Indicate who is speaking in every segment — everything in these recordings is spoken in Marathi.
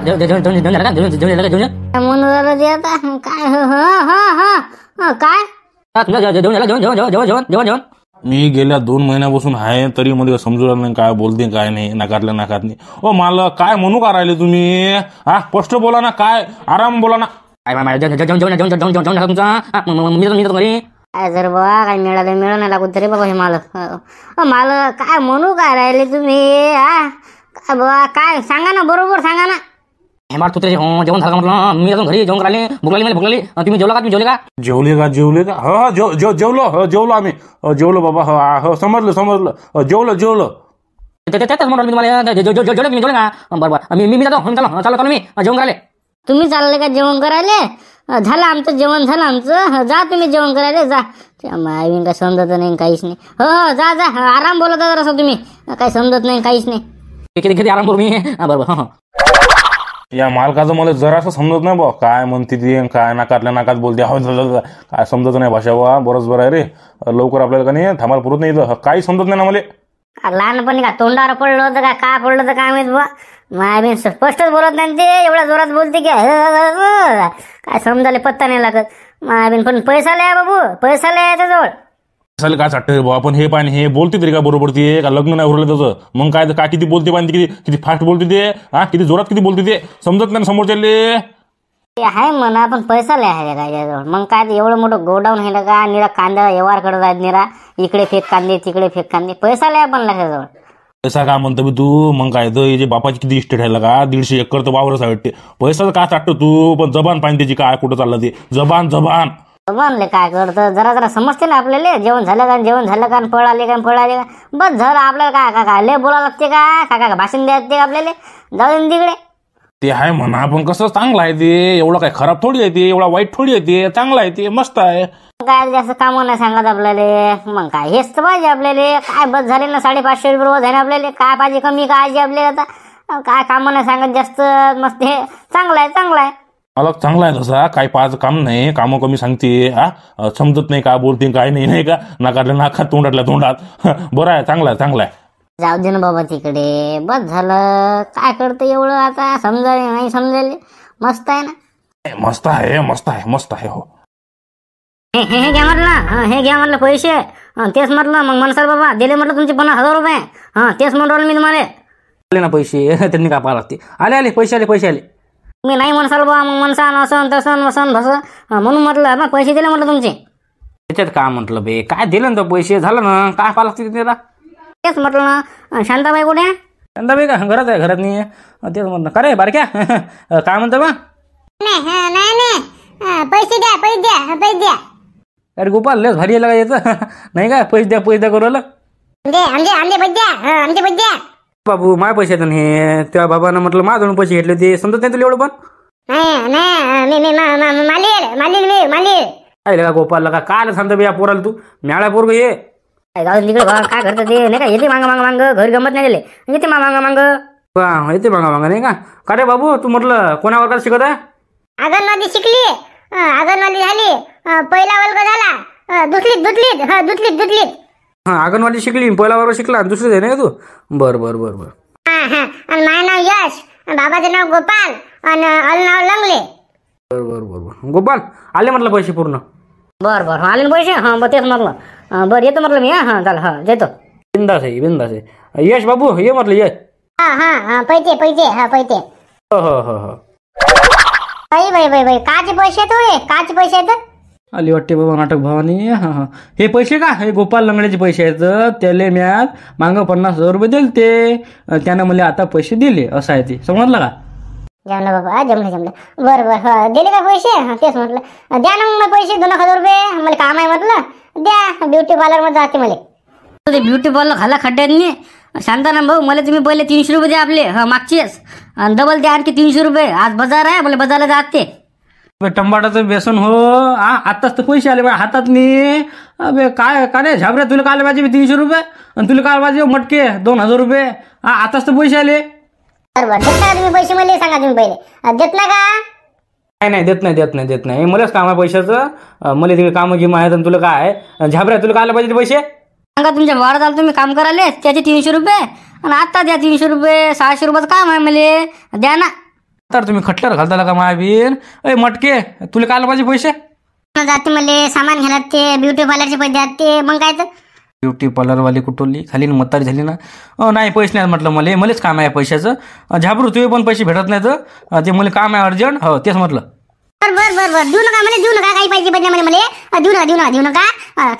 Speaker 1: म्हणून राहिलं ते आता काय काय
Speaker 2: जेवण मी गेल्या 2 महिन्यापासून आहे तरी मध्ये समजू लागलं नाही काय बोलते काय नाही नाकातलं नाकात नाही. ओ मला काय म्हणू का राहिले तुम्ही हा स्पष्ट बोला ना काय आराम बोला ना.
Speaker 1: काय जर बाबा काय मिळालं नाही लागू तरी बाबा हे मला काय म्हणू काय राहिले तुम्ही हा काय बाबा काय सांगा ना बरोबर सांगा ना.
Speaker 3: जेवण झालं म्हटलं मी अजून घरी जेवण करायला भूक लागली तुम्ही जेवला का जेवले का
Speaker 2: जेवले का हो जेवलो आम्ही जेवलो बाबा हो समजलं जेवलो
Speaker 3: त्याच म्हणून मी तुम्हाला जेवले का बरोबर मी जातो चाललो मी जेवण करायला.
Speaker 1: तुम्ही चालले का जेवण करायला झालं आमचं जेवण झालं आमचं जा तुम्ही जेवण करायला जा. मायवीन काय समजत नाही काहीच नाही. हो जा आराम बोलत जरासं तुम्ही काही समजत नाही काहीच नाही.
Speaker 3: किती आराम करू मी बरोबर.
Speaker 2: या मालकाचं मला जरासं समजत नाही बा काय म्हणते ती काय नाकातल्या नाकात बोलते काय समजत नाही भाषा बा. बरंच बरं आहे रे लवकर आपल्याला का नाही थांबायला पुरत नाही इथं काही समजत नाही ना मला.
Speaker 1: लहानपणी का तोंडावर पडलं होतं काय पडलं होतं काय माहित बा. मायबीन स्पष्टच बोलत नाही ते एवढ्या जोरात बोलते की काय समजायला पत्ता नाही लागत. मायबीन पण पैसा लय बाबू पैसा लय याच्याजवळ.
Speaker 2: चालेल काय वाटतं बाबा पण हे पाणी हे बोलते तरी का बरोबर ते का लग्न नाही उरलं त्याचं मग काय काय किती बोलते पाणी किती फास्ट बोलते ते हा किती जोरात किती बोलते ते समजत नाही समोरच्याले.
Speaker 1: ते आहे म्हणा पण पैसा लय आहे त्याच्याजवळ. मग काय एवढं मोठं गोडाऊन आहे का निरा कांदा व्यवहार करत आहेत निरा इकडे फेक कांदे तिकडे फेक कांदे पैसा लय पण त्याच्याजवळ.
Speaker 2: पैसा काय म्हणतो तू मग काय तर जे बापाची किती इस्टेट आहे का 150 एकर तर वावरच वाटते पैसा काय चाटतो तू पण जबान पाणी त्याची काय कुठं चाललं ते जबान
Speaker 1: बनले काय करतं जरा समजते ना आपल्याला. जेवण झालं का पळाले का बस झालं आपल्याला काय लय बोलावं लागते का भाषण द्यायचं ते आपल्याला जाऊन तिकडे.
Speaker 2: ते आहे म्हणा पण कसं चांगलं आहे ते एवढं काय खराब थोडी आहे ते एवढा वाईट थोडी आहे ते चांगलं आहे ते मस्त आहे.
Speaker 1: काय जास्त काम नाही सांगत आपल्याला मग काय हेच तर पाहिजे आपल्याला काय बस झाले ना 550 रुपये रोज आहे ना आपल्याला काय पाहिजे कमी काय आपल्याला आता काय काम नाही सांगत जास्त मस्त हे चांगलं आहे.
Speaker 2: मला चांगला आहे तसा काही पाहायचं काम नाही कामं कमी सांगते हा समजत नाही का बोलते काय नाही का नाकातल्या नाकात तोंडातल्या तोंडात बरं आहे चांगला आहे.
Speaker 1: जाऊ दे ना बाबा तिकडे बस झालं काय करतं एवढं आता समजायला नाही समजायला मस्त आहे ना.
Speaker 2: मस्त आहे हो.
Speaker 1: हे घ्या म्हटलं पैसे तेच म्हटलं मग मनसर बाबा दिले म्हटलं तुमचे 50,000 रुपये तेच म्हणून मी तुम्हाला
Speaker 3: आले ना पैसे त्यांनी काय पाहा लागते आले पैसे आले
Speaker 1: मी नाही म्हणसाल बा मग मनसान असं तसं म्हणून म्हटलं ना पैसे दिले म्हटलं तुमचे.
Speaker 3: त्याच्यात काय म्हटलं बे काय दिलं ना पैसे झालं ना काय पाहा लागते त्याला
Speaker 1: तेच म्हटलं ना. शांताबाई कुठे
Speaker 3: शांताबाई का घरात आहे घरात नाही तेच म्हटलं का रे बारक्या काय म्हणतो बा
Speaker 1: पैसे द्या.
Speaker 3: अरे गोपाल लस भारी यायला यायचं नाही का पैसे द्या करू आलं
Speaker 1: आमचे पैसे
Speaker 3: बाबू माय पैसे हे त्या बाबांना म्हटलं माझ्याकडून पैसे घेतले ते समजत नाही तुला एवढं पण का गोपालला का काय सांगतो या पोराला तू म्याळा पोरग ये
Speaker 1: काय करतं ते नाही का येते मांग घरी गमत नाही दिले येते मांग
Speaker 3: येते मागा नाही का रे बाबू तू म्हटलं कोणा वर्गात शिकत आहे.
Speaker 1: अंगणवाडी शिकली अंगणवाडी झाली पहिला वर्ग झाला दुसरीत
Speaker 3: अंगणवाडी शिकली पहिला वर्ग शिकला दुसरी आहे ना तू बरं.
Speaker 1: आणि माझं नाव यश बाबाचं नाव गोपाल आणि नाव लंगले.
Speaker 3: बरं गोपाल आले म्हटलं पैसे पूर्ण
Speaker 1: बरं आले ना पैसे तेच म्हटलं बरं येतो म्हटलं मी चला येतो.
Speaker 3: बिंदास आहे यश बाबू ये म्हटलं यश
Speaker 1: पैसे पैसे
Speaker 3: हो
Speaker 1: बाई काचे पैसे काचे पैसे आहेत
Speaker 3: आली वाटते बाबा नाटक भावानी हे पैसे का हे गोपाल लंगड्याचे पैसे आहेत त्याला म्यात मागं 50,000 रुपये दिले ते त्यानं मला आता पैसे दिले असं आहे ते समजलं का.
Speaker 1: जमलं बाबा जमलं बरं दिले का पैसे तेच म्हटलं द्या ना मग पैसे 2,000 रुपये मला काम आहे म्हटलं द्या ब्युटी पार्लर मध्ये जाते मला. ते ब्युटी पार्लर खाला खड्ड्यात नाही शांताना भाऊ मला तुम्ही पहिले 300 रुपये द्या आपले मागचेच आणि डबल द्या आणखी 300 रुपये आज बाजार आहे मला बाजारला जाते.
Speaker 3: टमाटाचं बेसन हो आताच तर पैसे आले माझ्या हातात नाही अबे काय रे झाबऱ्या तुला काल पाहिजे 300 रुपये आणि तुला काल पाहिजे मटके 2,000 रुपये आताच तर पैसे आले.
Speaker 1: बरोबर देत ना तुम्ही पैसे मला सांगा तुम्ही पहिले देत ना का
Speaker 3: नाही देत नाही मलाच काम आहे पैशाचं मला तिकडे कामं गिम आहेत आणि तुला काय झाबऱ्या तुला काल पाहिजे पैसे
Speaker 1: सांगा तुमच्या वाढत तुम्ही काम करायले त्याचे 300 रुपये आणि आता द्या 300 रुपये 600 रुपयाचं काम आहे मला द्या ना.
Speaker 3: तर तुम्ही खटल्यावर घालता का मायाबीन? ए मटके, तुला काय आलं पाहिजे पैसे?
Speaker 1: जाते मला सामान घ्यायला ते ब्युटी पार्लरचे पैसे द्या ते मग काय तर
Speaker 3: ब्युटी पार्लरवाली कुठवली खाली म्हातारी झाली ना. नाही पैसे नाही म्हटलं मलाच काम आहे पैशाचं. झाबरू तुझे पण पैसे भेटत नाहीत ते मला काम आहे अर्जंट. हो तेच म्हटलं.
Speaker 1: बर देऊ नका मला देऊ नका काही पैसे पाहिजे मला देऊ नका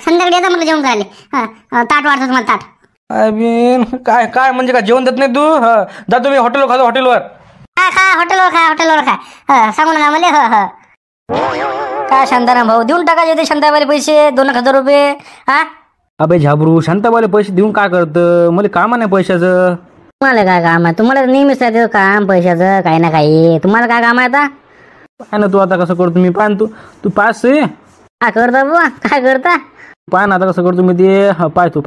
Speaker 1: संध्याकाळी येतं म्हटलं जेवण करायला. ताट वाढतो तुम्हाला ताट.
Speaker 3: मायाबीन काय काय म्हणजे काय जेवण देत नाही तू? जातो मी हॉटेलवर खातो हॉटेलवर.
Speaker 1: खा हॉटेलवर खा सांगू नका मला. काय शांताराम भाऊ देऊन टाकायचे ते शांताबाईला पैसे 2,000 रुपये. हा
Speaker 3: अबे झाबरू शांताबाईला पैसे देऊन काय करतं? मला काम नाही पैशाचं.
Speaker 1: तुम्हाला काय काम आहे? तुम्हाला नेहमीच राहते काम पैशाचं काही ना काही. तुम्हाला काय काम आहे आता?
Speaker 3: पाय ना तू आता कसं करतो मी. पाय ना तू पास आहे
Speaker 1: काय करता बुवा काय करता?
Speaker 3: पाय ना आता कसं करतो मी ते. पाय तू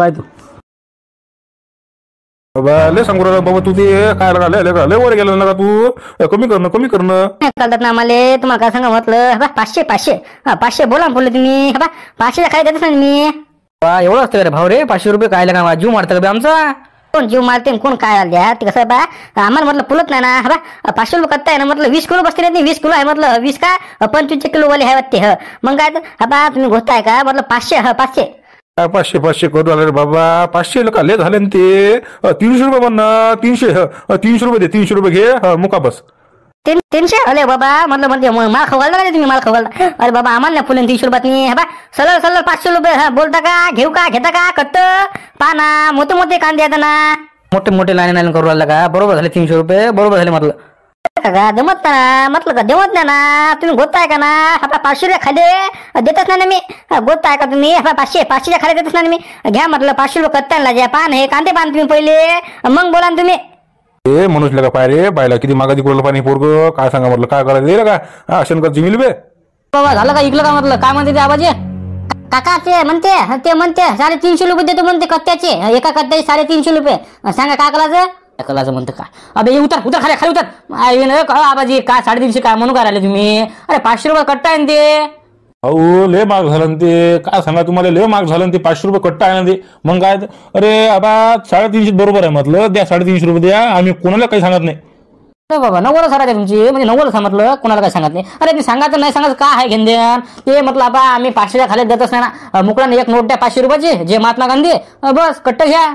Speaker 2: बाबा लय सांगू राहिला बाबा तू ते काय लय वर गेलं ना तू. कमी करणं
Speaker 1: कळतात ना मला. तुम्हाला काय सांगा म्हटलं 500 बोला बोलले तुम्ही. 500 काय देतच नाही मी.
Speaker 3: एवढं असतं रे भाऊ रे? 500 रुपये काय लागा जीव मारतं का बे आमचा?
Speaker 1: कोण जीव मारते कोण काय द्या ते कसं बा आम्हाला म्हटलं पुलत नाही ना. 500 रुपये करताय ना म्हटलं 20 किलो बसते नाही. 20 किलो आहे म्हटलं 20 का 25 किलो वाले आहे वाटते. मग काय तर तुम्ही गोष्ट आहे का म्हटलं 500
Speaker 2: 500 करू आले रे बाबा. 500 लोक लय झाले ना ते. 300 रुपये म्हणणं. 300 रुपये दे. 300 रुपये घे मुका बस.
Speaker 1: 300 अरे बाबा म्हटलं म्हणजे माल खवळला का तुम्ही? माल खवळला अरे बाबा आम्हाला नाही फुले 300 रुपयात नाही. सरळ 500 रुपये बोलता का घेऊ का घेता का कट्ट पाना मोठे कांदे आहेत ना.
Speaker 3: मोठे लाईन करू लागला का? बरोबर झाले 300 रुपये बरोबर झाले म्हटलं.
Speaker 1: का जमत ना म्हटलं का देवत नाही ना. तुम्ही गोताय का ना? 500 रुपये खाली देतच नाही ना मी. गोताय का तुम्ही? 500 खाली देतच नाही मी. घ्या म्हटलं 500 रुपये कत्तायला द्या. पान हे कांदे पान तुम्ही पहिले मग बोला ना तुम्ही.
Speaker 2: ए मनुष्यला का पाय रे बायला किती मागाची कोरलं पाणी पोरग काय सांगा म्हटलं काय करायचं दिलं का अशन जिमिल बे.
Speaker 3: बाबा झालं का इकलं का म्हटलं? काय म्हणते ते आवाज?
Speaker 1: काका ते म्हणते 350 रुपये देतो म्हणते कत्त्याचे. एका कत्त्याचे 350 रुपये. सांगा काय करायचं
Speaker 3: म्हणतं काय? अबे उतर खाली उतर. आबाजी काय 350 काय म्हणून काय राहिले तुम्ही? अरे 500 रुपये कट्टा आहे ते.
Speaker 2: अहो लय माग झालं ते. काय सांगा तुम्हाला लय माग झालं ते. 500 रुपये कट्टा आहे ना ते. मग काय अरे आबा 350 बरोबर आहे म्हटलं द्या. 350 रुपये द्या. आम्ही कोणाला काही सांगत नाही.
Speaker 3: बाबा 90 सरायचे तुमची म्हणजे 90 सांगितलं कोणाला काय सांगत नाही. अरे ते सांगायचं नाही सांगायचं काय आहे घेणदेण ते म्हटलं आबा आम्ही 500च्या खाली देतच नाही ना. मुकडाने एक नोट द्या 500 रुपयाची जे महात्मा गांधी बस कट्ट घ्या.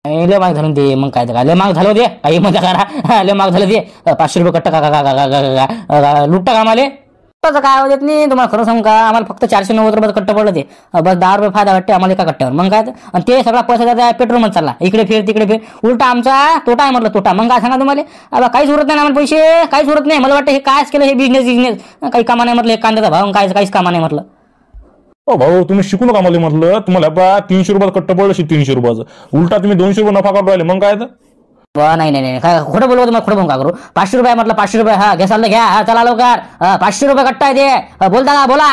Speaker 3: लय माग झालं ते. मग काय लय माग झालं ते. काही मजा करा लय माग झालं ते. 500 रुपये कट्ट का लुट्टा कामाले काय देत नाही. तुम्हाला खरं सांगू का आम्हाला फक्त 490 रुपये कट्ट पडलं ते. बस 10 रुपये फायदा वाटते आम्हाला एका कट्ट्यावर. मग काय आणि ते सगळा पैसा जाता पेट्रोल चालला. इकडे फिर तिकडे फिर उलटा आमचा तोटा आहे म्हटलं तोटा. मग काय सांगा तुम्हाला आता काहीच उरत नाही आम्हाला पैसे काहीच उरत नाही. मला वाटतं हे कायच केलं हे बिझनेस काही कामा नाही म्हटलं. कांद्याचा भाव काहीच कामा नाही म्हटलं.
Speaker 2: हो भाऊ तुम्ही शिकू नका मला म्हटलं. तुम्हाला बा 300 रुपयात कट्ट पडलं 300 रुपयाचं. उलटा तुम्ही 200 रुपये नफा काढून राहिले. मग काय
Speaker 3: नाही काय खोटं बोलवतो तुम्हाला खोटं का करू? 500 रुपये म्हटलं 500 रुपये घ्या घ्या चला लवकर. 500 रुपये कट्टा आहे ते. बोलता का बोला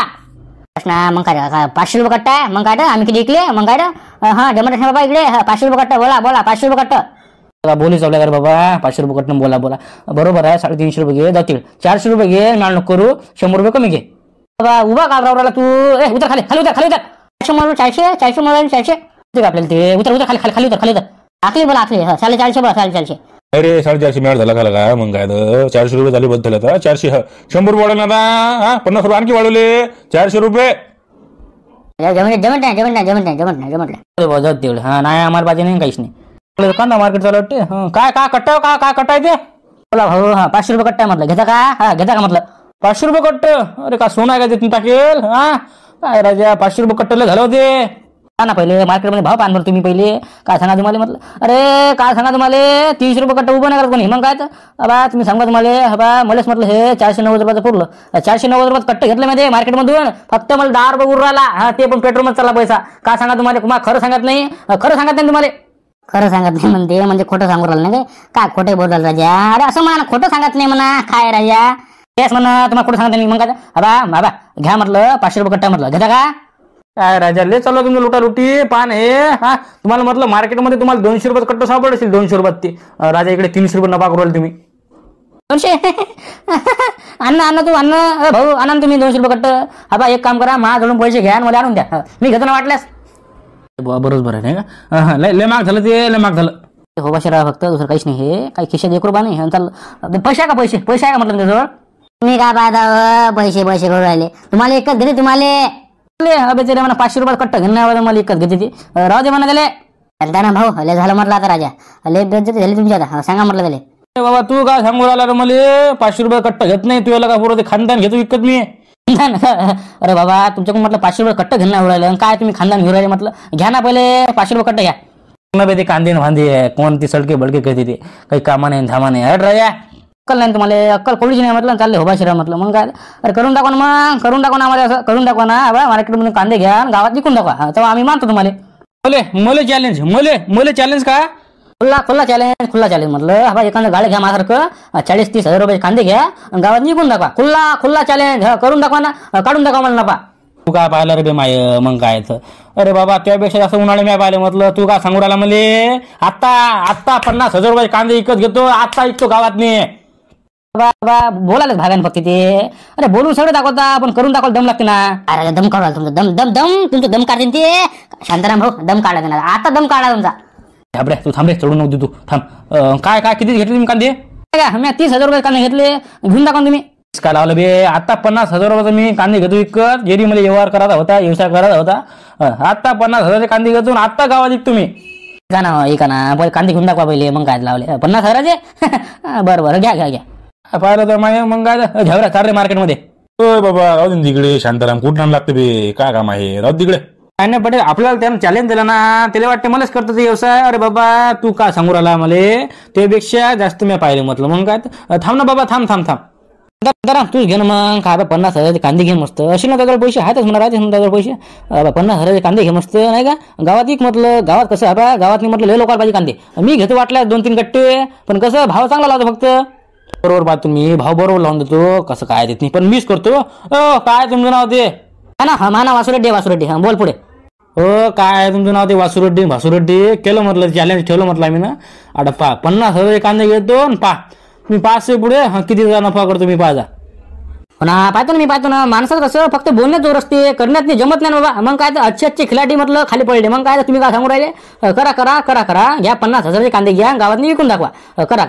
Speaker 1: मग काय 500 रुपये कट्टा आहे. मग काय आम्ही किती विकले मग काय जमत बाबा इकडे 500 रुपये कट्टा बोला 500 रुपये कट्ट
Speaker 3: बोली चालल्या का बाबा? 500 रुपये कट्ट बोला बरोबर आहे. 350 रुपये घे जातील. 400 रुपये घे नाळ नको करू. 100 रुपये कमी घे. बाबा उभा का रावला तू? उतर खाली उतर 400 म्हणून 400 आपल्याला ते. उतर खाली उतर आखली बोला आखली 450 बोला 450.
Speaker 2: अरे 450 मिळाल झाला काय? मग काय 400 रुपये झाले बद्दल आता 400 100 रुपये वाढवले आता. 50 रुपये आणखी वाढवले 400 रुपये.
Speaker 1: जमत
Speaker 3: तेवढे नाही आम्हाला पाहिजे नाही काहीच नाही. कांदा मार्केट चालू वाटते. काय कट्टा काय कट्टा आहे ते? बोला भाऊ 500 रुपये कट्टा म्हटलं घेता का म्हटलं 500 रुपये कट्ट. अरे का सोनं आहे का ते तुम्ही टाकेल? काय राजा 500 रुपये कट्टले झालं होते ना. पहिले मार्केटमध्ये भाव पान तुम्ही पहिले काय सांगा तुम्हाला म्हटलं. अरे काय सांगा तुम्हाला 300 रुपये कट्ट उभं नाही करत कोणी. मग काय बाबा तुम्ही सांगा तुम्हाला मलाच म्हटलं हे 490 रुपयाचं पुरलं. 490 रुपयात कट्ट घेतलं माहिती मार्केटमधून. फक्त मला 10 रुपये उरला राहिला. ते पण पेट्रोलमध्ये चालला पैसा. काय सांगा तुम्हाला खरं सांगत नाही तुम्हाला.
Speaker 1: खरं सांगत नाही म्हणते म्हणजे खोटं सांगू राहिलं नाही काय खोटे बोलाल राजा? अरे असं म्हणा खोटं सांगत नाही म्हणा काय राजा तेच म्हणा तुम्हाला खोटं सांगत नाही. मग काय बाबा घ्या म्हटलं 500 रुपये कट्टा म्हटलं घेता का? काय राजा लय चालू तुमचं लुटालुटी पान हे. तुम्हाला म्हटलं मार्केटमध्ये तुम्हाला 200 रुपयात कट्ट सापडत असेल 200 रुपयात ते. राजा इकडे 300 रुपये नफा करू तुम्ही. 200 अन्न तू अन्न भाऊ आणा तुम्ही 200 रुपये कट्ट. एक काम करा माझ्याकडून पैसे घ्या मला आणून द्या. मी घेतो ना वाटल्यास.
Speaker 3: बरोबर आहे नाही का? लय माग झालं ते लय माग झालं. हो बाशिरा फक्त दुसरं काहीच नाही. हे काही खिशात 1 रुपया नाही. चाल पैसे आहे का? पैसे आहे का म्हटलं त्याजवळ?
Speaker 1: तुम्ही काय पाहता पैसे करून राहिले? तुम्हाला एकच दिले तुम्हाला.
Speaker 3: अबे ते म्हणा 500 रुपये कट्ट घेणार मला एकच घेते ती. राहू दे म्हणा त्याले.
Speaker 1: चालता ना भाऊ. लय झालं म्हटलं आता राजा. लय बेइज्जती झाली तुमची आता. सांगा म्हटलं त्याले.
Speaker 3: बाबा तू काय सांगू राहिला रे मला? 500 रुपये कट्ट घेत नाही तुला का? पुरं ते खानदान घेतो विकत मी. अरे बाबा तुमच्याकडून म्हटलं 500 रुपये कट्ट घेऊन राहिलं. काय तुम्ही खानदान घेऊन राहिले म्हटलं? घ्या ना पहिले 500 रुपये कट्ट घ्या. ते कांदे भांदे कोण ती सडके बडके करते ते काही कामा नाही धामा नाही. अरे राजा अक्कल नाही तुम्हाला? अक्कल कोणीच नाही म्हटलं. चालले हो बाशिरा म्हटलं. मग काय अरे करून दाखवा ना. मग करून दाखवा ना आम्हाला. असं करून दाखवा ना. मार्केटमधून कांदे घ्या गावात विकून दाखवा. तेव्हा आम्ही मानतो तुम्हाला. मले चॅलेंज का? खुल्ला चॅलेंज म्हटलं. हा एखादं गाडी घ्या माझ्यासारखं 40-30 हजार रुपये कांदे घ्या गावात निघून दाखवा. खुल्ला चॅलेंज करून दाखवा ना. काढून दाखवा मला नफा. तू काय पाहिलं रे बे माय? मग काय अरे बाबा त्यापेक्षा जास्त उन्हाळे मी पाहिलं म्हटलं. तू काय सांगू राहिला मले? आता 50,000 रुपये कांदे विकत घेतो. आता विकतो गावात मी. बाबा बोलायला भागान फक्त ते. अरे बोलून सगळं दाखवता पण करून दाखवायला दम लागते ना.
Speaker 1: अरे दम काढा तुमचा. दम तुमचं दम काढते ते. शांताराम भाऊ दम काढा देणार. आता दम काढा तुमचा.
Speaker 3: थांबरे तू थांबरे चढू नको तू थांब. काय किती घेतले तुम्ही कांदे? मी 30,000 रुपये कांदे घेतले. घेऊन दाखवा तुम्ही. काय लावलं बे? आता 50,000 रुपये मी कांदे घेतो विकत. जेरी मला व्यवहार करायचा होता व्यवसाय करायचा होता. आता 50,000 कांदे घेतो आता गावात विकतो तुम्ही. का ना ऐका ना पहिले कांदे घेऊन दाखवा पहिले. मग काय लावले 50,000चे? बरं घ्या. पाहिलं तर माय मग काय घ्यावं चाल रे मार्केटमध्ये.
Speaker 2: बाबा राहू दे तिकडे. शांताराम कुठं लागतं बे? काय काम आहे? राहू तिकडे.
Speaker 3: नाही पटेल आपल्याला त्यानं चॅलेंज दिला ना. त्याला वाटते मलाच करतो ते व्यवसाय. अरे बाबा तू काय सांगू राहिला मला? त्यापेक्षा जास्त मी पाहिले म्हटलं. मग काय थांब ना बाबा. थांब तूच घे ना मग. काय 50,000 कांदे घे मस्त. अशी ना त्याच्यावर पैसे आहेतच म्हणा. राहतेच म्हणा त्याच्यावर पैसे. 50,000 कांदे घे मस्त नाही का? गावात एक म्हटलं. गावात कसं आता गावात म्हटलं लय लोकांना पाहिजे कांदे. मी घेतो वाटल्या 2-3 गट्टे. पण कसं भाव चांगला लावतो फक्त. बरोबर पाहतो मी. भाव बरोबर लावून देतो. कसं काय देत नाही पण मीच करतो. काय तुमचं नाव ते? माना वासुरेड्डी. हा बोल पुढे. काय तुमचं नाव ते? वासुरेड्डी. केलं म्हटलं चॅलेंज ठेवलं म्हटलं आम्ही ना. आता 50,000 कांदे घेतो. मी 500 पुढे किती नफा करतो मी पाहा. पाहतो ना माणसाचं कसं फक्त बोलण्यात जोर असते. करण्यात नाही जमत नाही बाबा. मग काय तर अच्छे खिलाडी म्हटलं खाली पडले. मग काय तुम्ही काय सांगू राहिले? करा घ्या 50,000 कांदे घ्या गावात विकून दाखवा. करा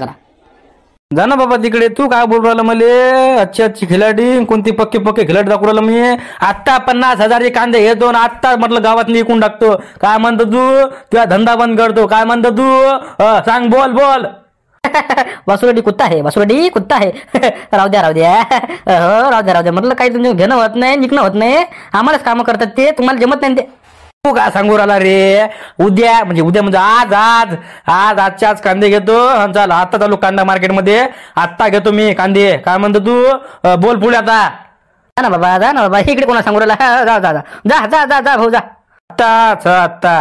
Speaker 3: जा ना बाबा तिकडे. तू काय बोल राहिला मले? अच्छी खिलाडी कोणती पक्के खिलाडी दाखवू राहिला मी? आत्ता 50,000 कांदे घेतो. आत्ता म्हटलं गावात विकून टाकतो. काय म्हणतो तू? तुझा धंदा बंद करतो. काय म्हणतो तू? सांग बोल. वासुरेड्डी कुत्ता आहे. राहू द्या. हो राहू द्या म्हटलं. काही तुमचं घेणं होत नाही विकणं होत नाही. आम्हालाच कामं करतात ते. तुम्हाला जमत नाही ते. तू काय सांगू राहिला रे? उद्या म्हणजे आजच्याच कांदे घेतो. चाल आता चालू कांदा मार्केटमध्ये. आत्ता घेतो मी कांदे. काय म्हणतो तू? बोल पुढे आता. जा ना बाबा इकडे कोणा सांगू राहिला? जा भाऊ जा. आत्ता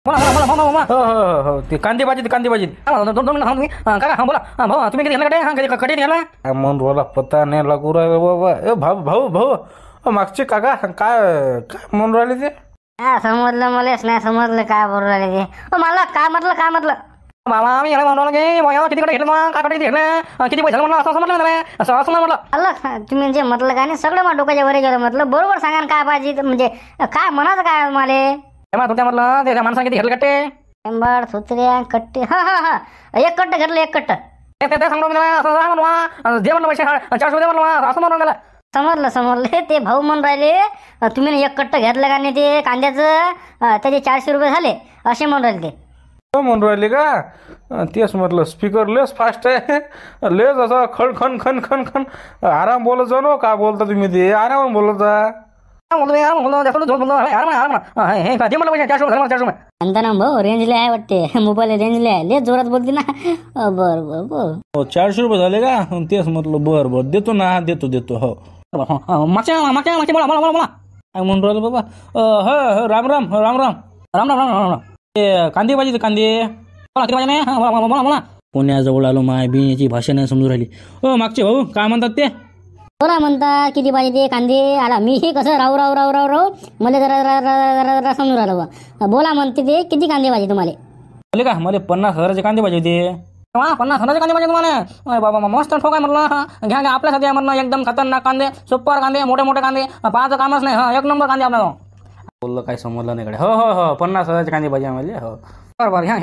Speaker 3: हो ते कांदे पाहिजे. बोला भाऊ तुम्ही किती घेतला? कटे घ्यायला
Speaker 2: म्हणून बोला पत्ता नाही लागू राहिला बाबा. भाऊ मागचे काका काय म्हणून राहिले ते?
Speaker 1: समजलं मलाच नाही समजलं काय बोलू राहिले ते. मला काय म्हटलं?
Speaker 3: मामा मी किती कडे घेतलं? काय कडे घेतलं? किती पैसे म्हटलं? असं म्हटलं.
Speaker 1: अल्ला तुम्ही जे म्हटलं काय नाही सगळं मला डोक्याच्या वर गेलं. म्हटलं बरोबर सांगा ना काय पाहिजे. म्हणजे काय म्हणायचं काय मला?
Speaker 3: म्हटलं त्या माणसाने किती घेतलं कट्टे?
Speaker 1: शंभर सुत्र्या कट्टे. हा एक कट्ट घेतलं. एक कट्ट समजलं. ते भाऊ म्हणून राहिले तुम्ही एक कट्ट घेतलं का नाही ते कांद्याचं त्याचे 400 रुपये झाले असे म्हणून राहिले ते.
Speaker 2: म्हणून राहिले का? तेच म्हटलं स्पीकर लेस फास्ट आहे. लेस असं खण आराम बोलत जा नो. काय बोलता तुम्ही ते? आराम बोलत जा.
Speaker 1: भाऊ रेंजले आहे वाटते. मोबाईल रेंजले आहे. लय जोरात बोलते ना. बर
Speaker 2: 400 रुपये झाले का? तेच म्हटलं बर देतो ना. देतो हो.
Speaker 3: मागच्या बोला
Speaker 2: काय म्हणून राहिलं बाबा? हो राम.
Speaker 3: कांदे पाहिजे कांदे. बोला
Speaker 2: पुण्याजवळ आलो माय बी याची भाषा नाही समजून राहिली. मागचे भाऊ काय म्हणतात ते?
Speaker 1: बोला म्हणता किती पाहिजे ते कांदे. आला मीही कसं राहू मला जरा समजून राहिलं. बोला म्हणते ते किती कांदे पाहिजे तुम्हाला?
Speaker 3: का मला 50,000 कांदे पाहिजे ते. 50,000 कांदे पाहिजे तुम्हाला? बाबा मस्त ठोकाय म्हटलं. घ्या आपल्यासाठी म्हटलं एकदम खतरनाक कांदे. सुपर कांदे मोठे कांदे. पाहायचं कामच नाही. 1 नंबर कांदे आपल्याला.
Speaker 2: बोललं काय समजलं नाही कडे. हो 50,000 कांदे पाहिजे आम्हाला. हो
Speaker 3: बरोबर घ्या.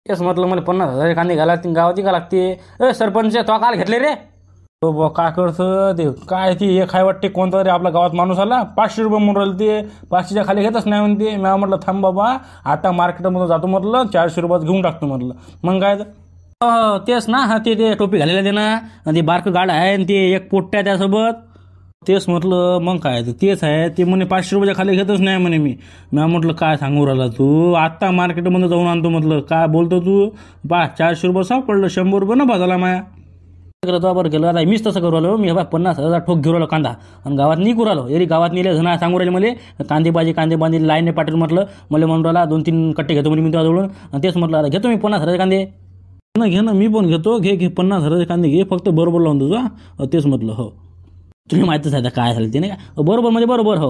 Speaker 3: तेच म्हटलं मला 50,000 कांदे घाला लागतील गावात का लागते. सरपंच तो काल घेतले रे.
Speaker 2: हो बा काय करतं ते काय ती एक हाय वाटते कोणता तरी आपल्या गावात माणूस आला 500 रुपये म्हणून राहिले ते 500च्या खाली घेतच नाही म्हणते. मी म्हटलं थांब बाबा आता मार्केटमध्ये जातो म्हटलं 400 रुपयात घेऊन टाकतो म्हटलं. मग काय
Speaker 3: तेच ना हा ते टोपी घालेलं ते ना आणि ते बारकं गाड आहे आणि ते एक पोट्ट्या त्यासोबत.
Speaker 2: तेच म्हटलं मग काय तेच आहे ते म्हणे 500 रुपयाच्या खाली घेतच नाही म्हणे. मी म्हटलं काय सांगू राहिला तू आत्ता मार्केटमध्ये जाऊन आणतो म्हटलं. काय बोलतो तू 400 रुपये सापडलं 100 रुपये ना बाजाला माया.
Speaker 3: बरं केलं आता मीच तसं करू आलो. मी 50,000 ठोक घेऊन राहिलो कांदा आणि गावात नाही करू आलो. एरी गावात नेले जण सांगू राहिले मला कांदे बांधले लाईनने पाठवून म्हटलं मला म्हणून राहिला 2-3 कट्टे घेतो म्हणे मी तुझ्याजवळून. आणि तेच म्हटलं आता घेतो मी 50,000 कांदे.
Speaker 2: घे ना मी पण घेतो. घे 50,000 कांदे घे फक्त बरोबर लावून तुझा. तेच म्हटलं हो
Speaker 3: तुम्ही माहितीच आहे काय झालं ते नाही का. बरोबर म्हणजे बरोबर. हो